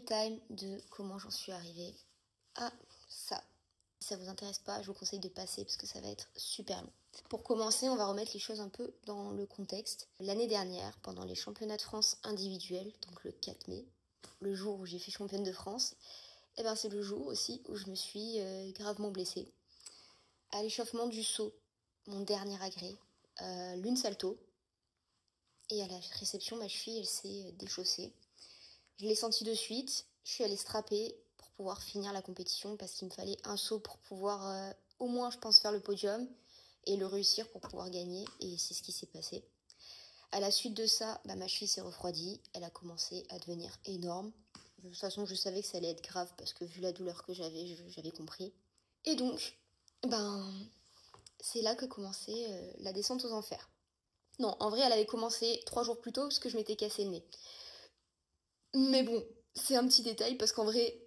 story time de comment j'en suis arrivée à ça. Si ça vous intéresse pas, je vous conseille de passer parce que ça va être super long. Pour commencer, on va remettre les choses un peu dans le contexte. L'année dernière, pendant les championnats de France individuels, donc le 4 mai, le jour où j'ai fait championne de France, c'est le jour aussi où je me suis gravement blessée. À l'échauffement du saut, mon dernier agrès, l'une salto, et à la réception, ma cheville, elle s'est déchaussée. Je l'ai senti de suite, je suis allée strapper pour pouvoir finir la compétition parce qu'il me fallait un saut pour pouvoir au moins, je pense, faire le podium et le réussir pour pouvoir gagner, et c'est ce qui s'est passé. À la suite de ça, ma cheville s'est refroidie, elle a commencé à devenir énorme. De toute façon, je savais que ça allait être grave parce que vu la douleur que j'avais compris. Et donc, c'est là que commençait la descente aux enfers. Non, en vrai, elle avait commencé 3 jours plus tôt parce que je m'étais cassé le nez. Mais bon, c'est un petit détail parce qu'en vrai,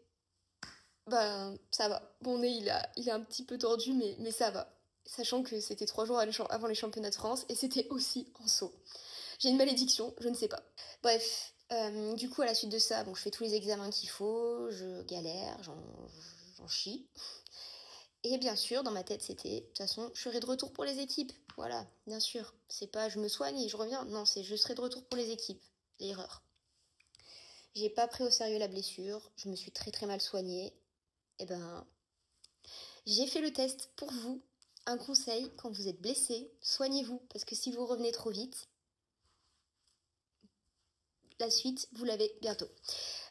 ça va. Mon nez, il est un petit peu tordu, mais ça va. Sachant que c'était 3 jours avant les championnats de France et c'était aussi en saut. J'ai une malédiction, je ne sais pas. Bref, du coup, à la suite de ça, je fais tous les examens qu'il faut, je galère, j'en chie. Et bien sûr, dans ma tête, c'était, de toute façon, je serai de retour pour les équipes. Voilà, bien sûr. C'est pas je me soigne et je reviens. Non, c'est je serai de retour pour les équipes. L'erreur. J'ai pas pris au sérieux la blessure. Je me suis très très mal soignée. J'ai fait le test pour vous. Un conseil, quand vous êtes blessé, soignez-vous. Parce que si vous revenez trop vite, la suite, vous l'avez bientôt.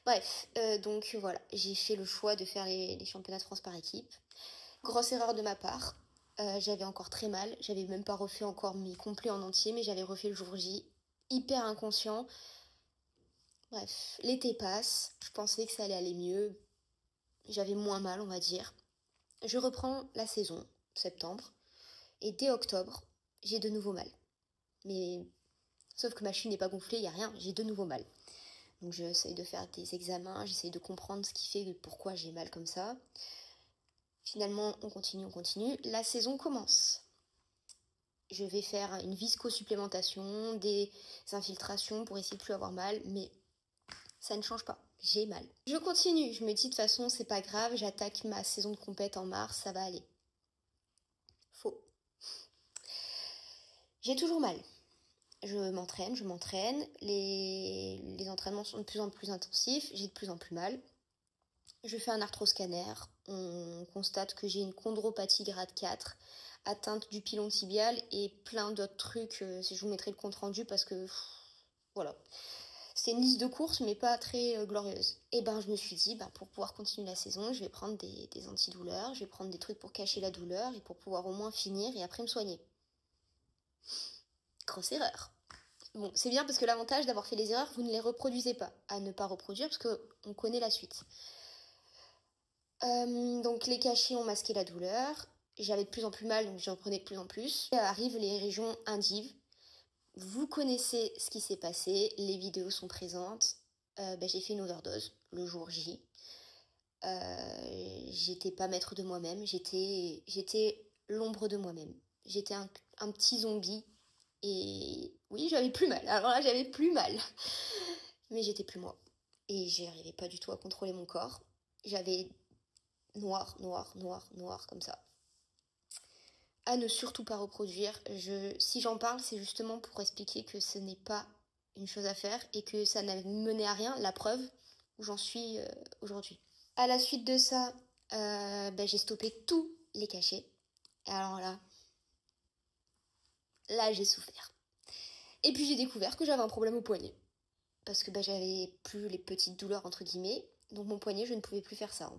Bref, donc voilà, j'ai fait le choix de faire les championnats de France par équipe. Grosse erreur de ma part. J'avais encore très mal. J'avais même pas refait encore mes complets en entier, mais j'avais refait le jour J. Hyper inconscient. Bref, l'été passe. Je pensais que ça allait aller mieux. J'avais moins mal, on va dire. Je reprends la saison, septembre. Et dès octobre, j'ai de nouveau mal. Mais sauf que ma cheville n'est pas gonflée, il n'y a rien. J'ai de nouveau mal. Donc j'essaye de faire des examens. J'essaye de comprendre ce qui fait pourquoi j'ai mal comme ça. Finalement, on continue. La saison commence. Je vais faire une visco-supplémentation, des infiltrations pour essayer de plus avoir mal, mais ça ne change pas. J'ai mal. Je continue. Je me dis de toute façon, c'est pas grave, j'attaque ma saison de compète en mars, ça va aller. Faux. J'ai toujours mal. Je m'entraîne. Les entraînements sont de plus en plus intensifs, j'ai de plus en plus mal. Je fais un arthroscanner, on constate que j'ai une chondropathie grade 4, atteinte du pilon tibial et plein d'autres trucs. Je vous mettrai le compte rendu parce que voilà. C'est une liste de courses mais pas très glorieuse. Et je me suis dit, pour pouvoir continuer la saison, je vais prendre des antidouleurs, je vais prendre des trucs pour cacher la douleur et pour pouvoir au moins finir et après me soigner. Grosse erreur. Bon, c'est bien parce que l'avantage d'avoir fait les erreurs, vous ne les reproduisez pas. À ne pas reproduire parce qu'on connaît la suite. Donc les cachets ont masqué la douleur. J'avais de plus en plus mal, donc j'en prenais de plus en plus. Et arrivent les régions indives. Vous connaissez ce qui s'est passé, les vidéos sont présentes. J'ai fait une overdose le jour J. J'étais pas maître de moi-même, j'étais l'ombre de moi-même. J'étais un petit zombie. Et oui, j'avais plus mal. Alors là, j'avais plus mal. Mais j'étais plus moi. Et j'arrivais pas du tout à contrôler mon corps. J'avais noir, comme ça. À ne surtout pas reproduire. Si j'en parle, c'est justement pour expliquer que ce n'est pas une chose à faire et que ça n'a mené à rien. La preuve où j'en suis aujourd'hui. À la suite de ça, j'ai stoppé tous les cachets. Et alors là j'ai souffert. Et puis j'ai découvert que j'avais un problème au poignet. Parce que j'avais plus les petites douleurs entre guillemets. Donc mon poignet, je ne pouvais plus faire ça.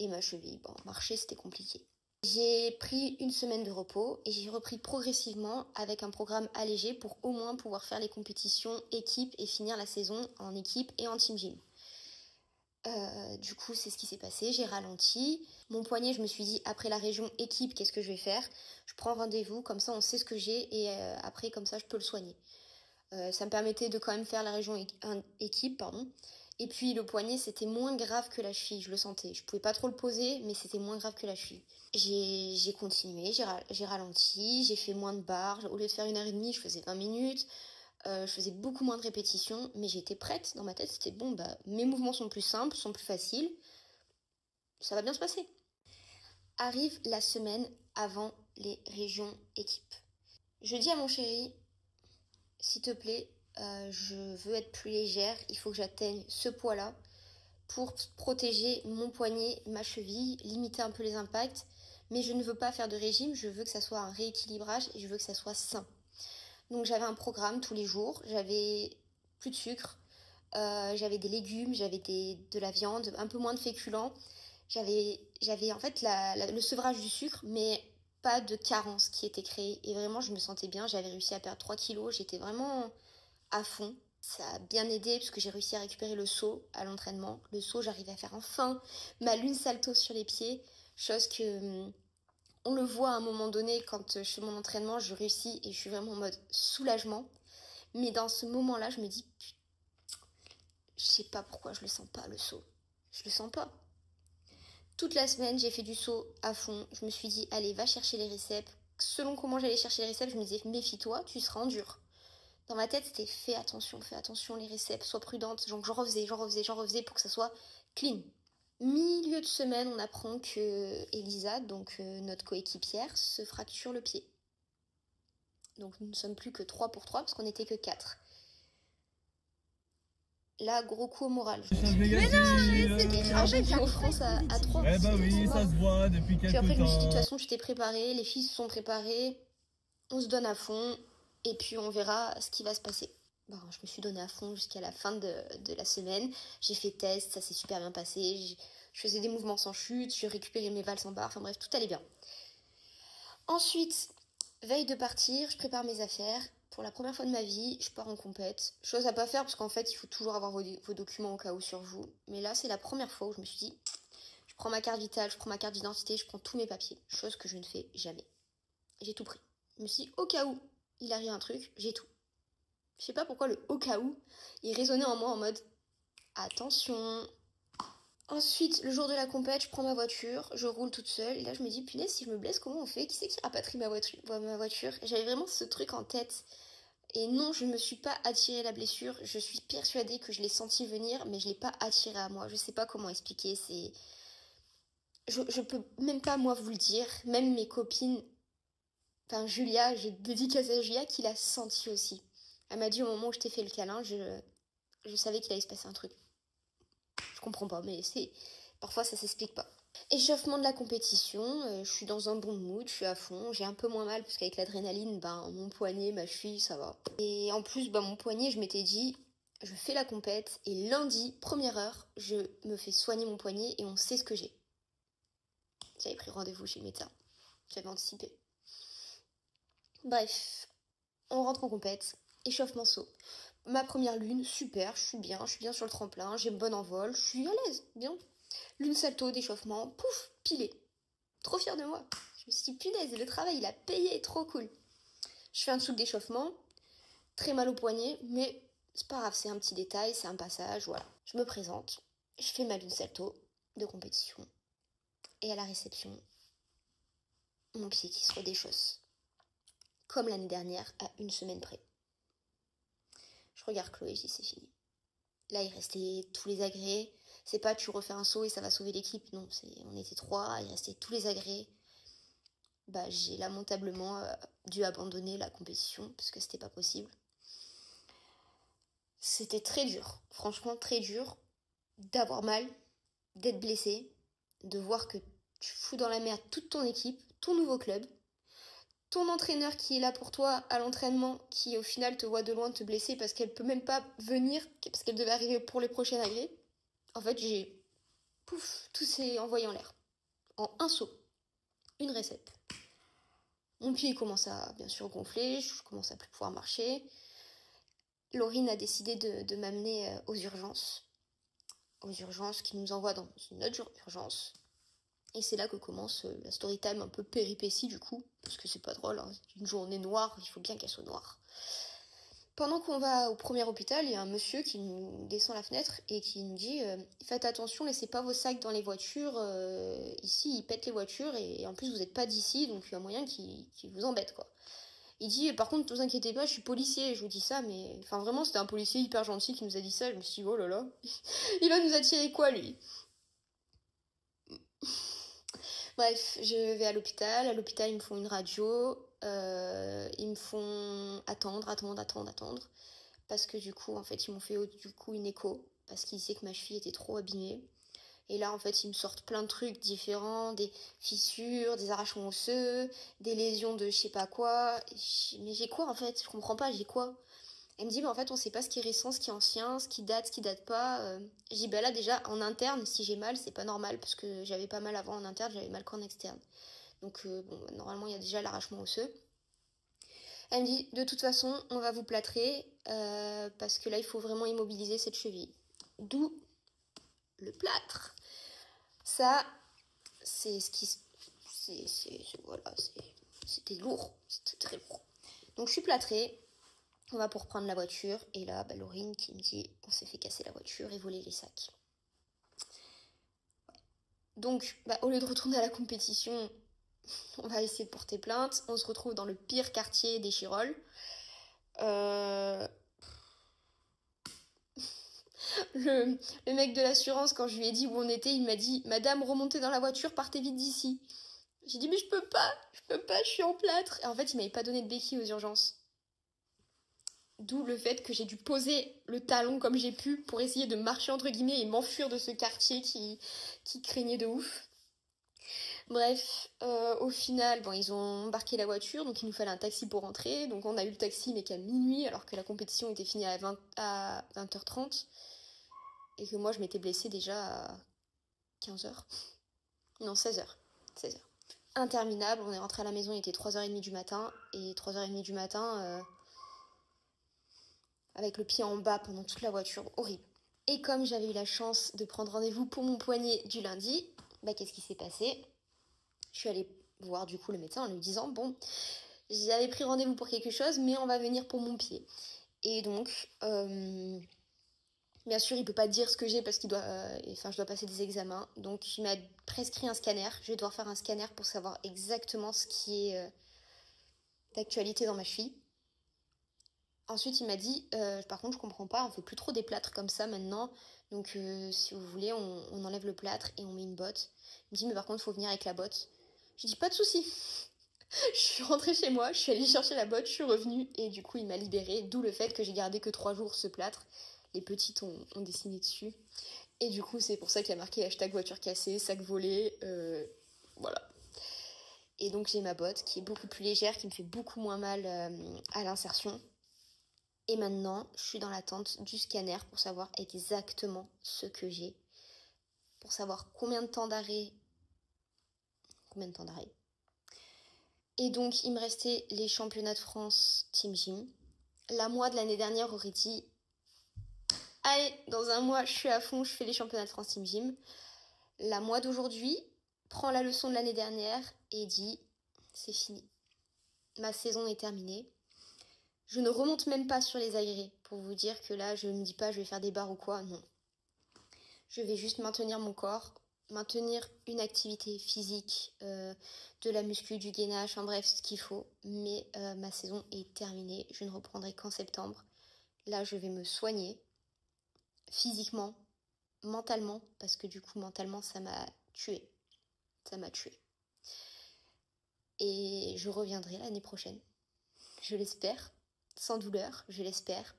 Et ma cheville, marcher c'était compliqué. J'ai pris une semaine de repos et j'ai repris progressivement avec un programme allégé pour au moins pouvoir faire les compétitions équipe et finir la saison en équipe et en team gym. Du coup, c'est ce qui s'est passé, j'ai ralenti. Mon poignet, je me suis dit, après la région équipe, qu'est-ce que je vais faire? Je prends rendez-vous, comme ça on sait ce que j'ai et après, comme ça, je peux le soigner. Ça me permettait de quand même faire la région équipe, pardon. Et puis le poignet, c'était moins grave que la cheville, je le sentais. Je pouvais pas trop le poser, mais c'était moins grave que la cheville. J'ai continué, j'ai ralenti, j'ai fait moins de barres. Au lieu de faire 1h30, je faisais 20 minutes. Je faisais beaucoup moins de répétitions, mais j'étais prête. Dans ma tête, c'était bon, mes mouvements sont plus simples, sont plus faciles. Ça va bien se passer. Arrive la semaine avant les régions équipes. Je dis à mon chéri, s'il te plaît, je veux être plus légère, il faut que j'atteigne ce poids-là pour protéger mon poignet, ma cheville, limiter un peu les impacts, mais je ne veux pas faire de régime, je veux que ça soit un rééquilibrage et je veux que ça soit sain. Donc j'avais un programme tous les jours, j'avais plus de sucre, j'avais des légumes, j'avais de la viande, un peu moins de féculents. J'avais en fait le sevrage du sucre, mais pas de carence qui était créée. Et vraiment, je me sentais bien, j'avais réussi à perdre 3 kilos, j'étais vraiment à fond. Ça a bien aidé parce que j'ai réussi à récupérer le saut à l'entraînement. Le saut, j'arrivais à faire enfin ma lune salto sur les pieds, chose que on le voit à un moment donné quand je fais mon entraînement, je réussis et je suis vraiment en mode soulagement. Mais dans ce moment-là, je me dis, je sais pas pourquoi je le sens pas, le saut. Je le sens pas. Toute la semaine, j'ai fait du saut à fond. Je me suis dit, allez, va chercher les réceps. Selon comment j'allais chercher les réceps, je me disais, méfie-toi, tu seras en dur. Dans ma tête, c'était fais attention, les réceps, sois prudente. Donc j'en refaisais pour que ça soit clean. Milieu de semaine, on apprend que Elisa, donc notre coéquipière, se fracture le pied. Donc nous ne sommes plus que 3 pour 3 parce qu'on n'était que 4. Là, gros coup au moral. Mais non, c'était en France à 3. Eh bah oui, ça se voit depuis quelques temps. Puis après, je me suis dit, de toute façon, j'étais préparée, les filles se sont préparées, on se donne à fond, et puis on verra ce qui va se passer. Je me suis donnée à fond jusqu'à la fin de la semaine. J'ai fait test, ça s'est super bien passé. Je faisais des mouvements sans chute, j'ai récupéré mes valses en barre, enfin bref, tout allait bien. Ensuite, veille de partir, je prépare mes affaires. Pour la première fois de ma vie, je pars en compète. Chose à pas faire parce qu'en fait, il faut toujours avoir vos documents au cas où sur vous. Mais là, c'est la première fois où je me suis dit, je prends ma carte vitale, je prends ma carte d'identité, je prends tous mes papiers. Chose que je ne fais jamais. J'ai tout pris. Je me suis dit, au cas où il arrive un truc, j'ai tout. Je sais pas pourquoi le au cas où, il résonnait en moi en mode, attention. Ensuite, le jour de la compète, je prends ma voiture, je roule toute seule, et là je me dis, punaise, si je me blesse, comment on fait? Qui c'est qui rapatrie ma voiture? J'avais vraiment ce truc en tête. Et non, je ne me suis pas attiré la blessure, je suis persuadée que je l'ai senti venir, mais je l'ai pas attirée à moi. Je sais pas comment expliquer, c'est... Je peux même pas moi vous le dire, même mes copines... Enfin, Julia, j'ai dédicacé à Julia qui l'a senti aussi. Elle m'a dit au moment où je t'ai fait le câlin, je savais qu'il allait se passer un truc. Je comprends pas, mais c'est... Parfois ça s'explique pas. Échauffement de la compétition, je suis dans un bon mood, je suis à fond, j'ai un peu moins mal parce qu'avec l'adrénaline, mon poignet, ma cheville, ça va. Et en plus, mon poignet, je m'étais dit, je fais la compète et lundi, première heure, je me fais soigner mon poignet et on sait ce que j'ai. J'avais pris rendez-vous chez le médecin, j'avais anticipé. Bref, on rentre en compète, échauffement saut. Ma première lune, super, je suis bien sur le tremplin, j'ai bon envol, je suis à l'aise, bien. Lune salto d'échauffement, pouf, pilé. Trop fière de moi. Je me suis dit, punaise, le travail, il a payé, trop cool. Je fais un truc d'échauffement, très mal au poignet, mais c'est pas grave, c'est un petit détail, c'est un passage, voilà. Je me présente, je fais ma lune salto de compétition. Et à la réception, mon pied qui se redéchausse. Comme l'année dernière, à une semaine près. Je regarde Chloé, je dis, c'est fini. Là, il restait tous les agrès. C'est pas tu refais un saut et ça va sauver l'équipe. Non, on était 3, il restait tous les agrès. J'ai lamentablement dû abandonner la compétition parce que c'était pas possible. C'était très dur, franchement très dur d'avoir mal, d'être blessé, de voir que tu fous dans la merde toute ton équipe, ton nouveau club, ton entraîneur qui est là pour toi à l'entraînement, qui au final te voit de loin te blesser parce qu'elle peut même pas venir, parce qu'elle devait arriver pour les prochains agrès. En fait, tout s'est envoyé en l'air. En un saut. Une récep. Mon pied commence à bien sûr gonfler, je commence à plus pouvoir marcher. Laurine a décidé de m'amener aux urgences. Aux urgences qui nous envoient dans une autre urgence. Et c'est là que commence la story time un peu péripétie du coup. Parce que c'est pas drôle, hein. C'est une journée noire, il faut bien qu'elle soit noire. Pendant qu'on va au premier hôpital, il y a un monsieur qui nous descend la fenêtre et qui nous dit faites attention, laissez pas vos sacs dans les voitures, ici ils pètent les voitures et en plus vous n'êtes pas d'ici donc il y a moyen qu'ils vous embêtent quoi. Il dit, par contre, ne vous inquiétez pas, je suis policier. Je vous dis ça, mais... Enfin, vraiment, c'était un policier hyper gentil qui nous a dit ça. Je me suis dit, oh là là, il va nous attirer quoi, lui? Bref, je vais à l'hôpital. À l'hôpital, ils me font une radio. Ils me font attendre. Parce que du coup, en fait, ils m'ont fait une écho. Parce qu'ils disaient que ma cheville était trop abîmée. Et là, en fait, ils me sortent plein de trucs différents, des fissures, des arrachements osseux, des lésions de je sais pas quoi. Mais j'ai quoi, en fait? Je comprends pas, j'ai quoi? Elle me dit, mais en fait, on sait pas ce qui est récent, ce qui est ancien, ce qui date pas. Je dis, bah là, déjà, en interne, si j'ai mal, c'est pas normal, parce que j'avais pas mal avant en interne, j'avais mal qu'en externe. Donc, bon, normalement, il y a déjà l'arrachement osseux. Elle me dit, de toute façon, on va vous plâtrer, parce que là, il faut vraiment immobiliser cette cheville. D'où le plâtre. Ça, c'est ce qui... Voilà, c'était lourd, c'était très lourd. Donc, je suis plâtrée. On va pour prendre la voiture. Et là, Laurine qui me dit, on s'est fait casser la voiture et voler les sacs. Donc, au lieu de retourner à la compétition, on va essayer de porter plainte. On se retrouve dans le pire quartier des Chirolles. Le mec de l'assurance, quand je lui ai dit où on était, il m'a dit, Madame, remontez dans la voiture, partez vite d'ici. J'ai dit, mais je peux pas, je suis en plâtre. Et en fait, il m'avait pas donné de béquille aux urgences. D'où le fait que j'ai dû poser le talon comme j'ai pu pour essayer de marcher entre guillemets et m'enfuir de ce quartier qui craignait de ouf. Bref, au final, ils ont embarqué la voiture, donc il nous fallait un taxi pour rentrer. Donc on a eu le taxi mais qu'à minuit, alors que la compétition était finie à 20h30. Et que moi je m'étais blessée déjà à 15h. Non, 16h. Interminable, on est rentré à la maison, il était 3h30 du matin. Et 3h30 du matin... avec le pied en bas pendant toute la voiture, horrible. Et comme j'avais eu la chance de prendre rendez-vous pour mon poignet du lundi, qu'est-ce qui s'est passé? Je suis allée voir du coup le médecin en lui disant, bon, j'avais pris rendez-vous pour quelque chose, mais on va venir pour mon pied. Et donc, bien sûr, il peut pas dire ce que j'ai parce qu'il doit, je dois passer des examens. Donc, il m'a prescrit un scanner. Je vais devoir faire un scanner pour savoir exactement ce qui est d'actualité dans ma cheville. Ensuite, il m'a dit, par contre, je comprends pas, on fait plus trop des plâtres comme ça maintenant. Donc, si vous voulez, on enlève le plâtre et on met une botte. Il me dit, mais par contre, il faut venir avec la botte. Je dis, pas de souci. Je suis rentrée chez moi, je suis allée chercher la botte, je suis revenue. Et du coup, il m'a libérée. D'où le fait que j'ai gardé que 3 jours ce plâtre. Les petites ont dessiné dessus. Et du coup, c'est pour ça qu'il y a marqué hashtag voiture cassée, sac volé. Voilà. Et donc, j'ai ma botte qui est beaucoup plus légère, qui me fait beaucoup moins mal à l'insertion. Et maintenant, je suis dans l'attente du scanner pour savoir exactement ce que j'ai. Pour savoir combien de temps d'arrêt. Et donc, il me restait les championnats de France Team Gym. La moi de l'année dernière aurait dit, allez, dans un mois, je suis à fond, je fais les championnats de France Team Gym. La moi d'aujourd'hui prend la leçon de l'année dernière et dit, c'est fini. Ma saison est terminée. Je ne remonte même pas sur les agrès pour vous dire que là, je ne me dis pas je vais faire des barres ou quoi, non. Je vais juste maintenir mon corps, maintenir une activité physique, de la muscu, du gainage, bref, ce qu'il faut. Mais ma saison est terminée, je ne reprendrai qu'en septembre. Là, je vais me soigner physiquement, mentalement, parce que du coup, mentalement, ça m'a tuée. Et je reviendrai l'année prochaine, je l'espère. Sans douleur, je l'espère.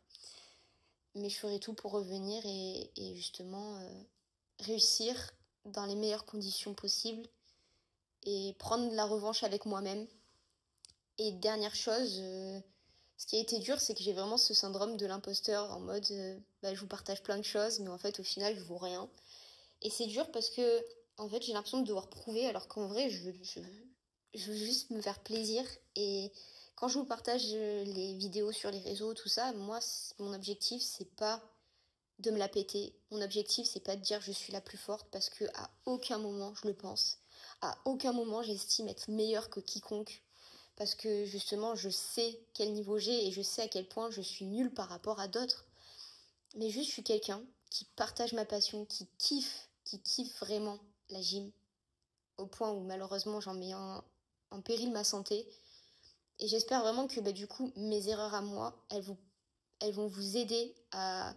Mais je ferai tout pour revenir et justement réussir dans les meilleures conditions possibles et prendre la revanche avec moi-même. Et dernière chose, ce qui a été dur, c'est que j'ai vraiment ce syndrome de l'imposteur en mode je vous partage plein de choses, mais en fait au final je vaux rien. Et c'est dur parce que en fait j'ai l'impression de devoir prouver alors qu'en vrai je veux juste me faire plaisir. Et quand je vous partage les vidéos sur les réseaux, tout ça, moi, mon objectif, c'est pas de me la péter. Mon objectif, c'est pas de dire je suis la plus forte parce que à aucun moment je le pense. À aucun moment j'estime être meilleure que quiconque. Parce que justement, je sais quel niveau j'ai et je sais à quel point je suis nulle par rapport à d'autres. Mais juste, je suis quelqu'un qui partage ma passion, qui kiffe vraiment la gym. Au point où malheureusement j'en mets en péril ma santé. Et j'espère vraiment que du coup, mes erreurs à moi, elles vont vous aider à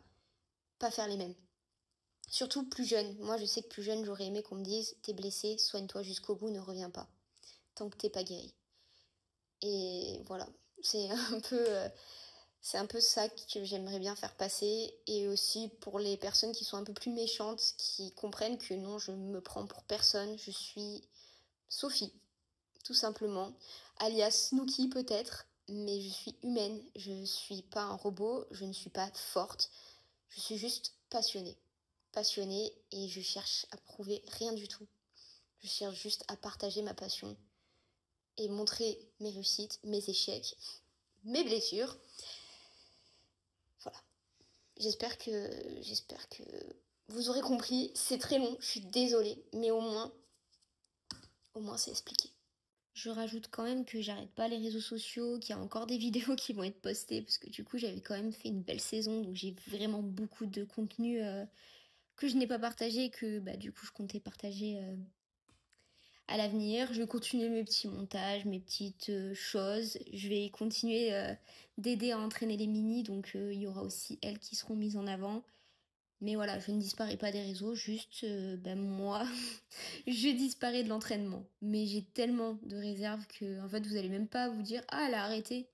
pas faire les mêmes. Surtout plus jeune. Moi, je sais que plus jeune, j'aurais aimé qu'on me dise, t'es blessé, soigne-toi jusqu'au bout, ne reviens pas. Tant que t'es pas guéri. Et voilà. C'est un peu... c'est un peu ça que j'aimerais bien faire passer. Et aussi pour les personnes qui sont un peu plus méchantes, qui comprennent que non, je me prends pour personne. Je suis Sophie, tout simplement. Alias Snooki peut-être. Mais je suis humaine. Je suis pas un robot. Je ne suis pas forte. Je suis juste passionnée. Passionnée et je cherche à prouver rien du tout. Je cherche juste à partager ma passion et montrer mes réussites, mes échecs, mes blessures. Voilà. J'espère que vous aurez compris. C'est très long, je suis désolée, mais au moins c'est expliqué. Je rajoute quand même que j'arrête pas les réseaux sociaux, qu'il y a encore des vidéos qui vont être postées, parce que du coup j'avais quand même fait une belle saison, donc j'ai vraiment beaucoup de contenu que je n'ai pas partagé et que du coup je comptais partager à l'avenir. Je vais continuer mes petits montages, mes petites choses. Je vais continuer d'aider à entraîner les minis, donc il y aura aussi elles qui seront mises en avant. Mais voilà, je ne disparais pas des réseaux, juste moi, je disparais de l'entraînement. Mais j'ai tellement de réserves que en fait vous allez même pas vous dire ah elle a arrêté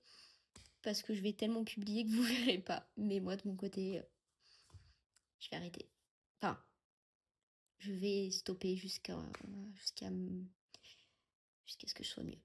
parce que je vais tellement publier que vous verrez pas. Mais moi de mon côté, je vais arrêter. Enfin, je vais stopper jusqu'à ce que je sois mieux.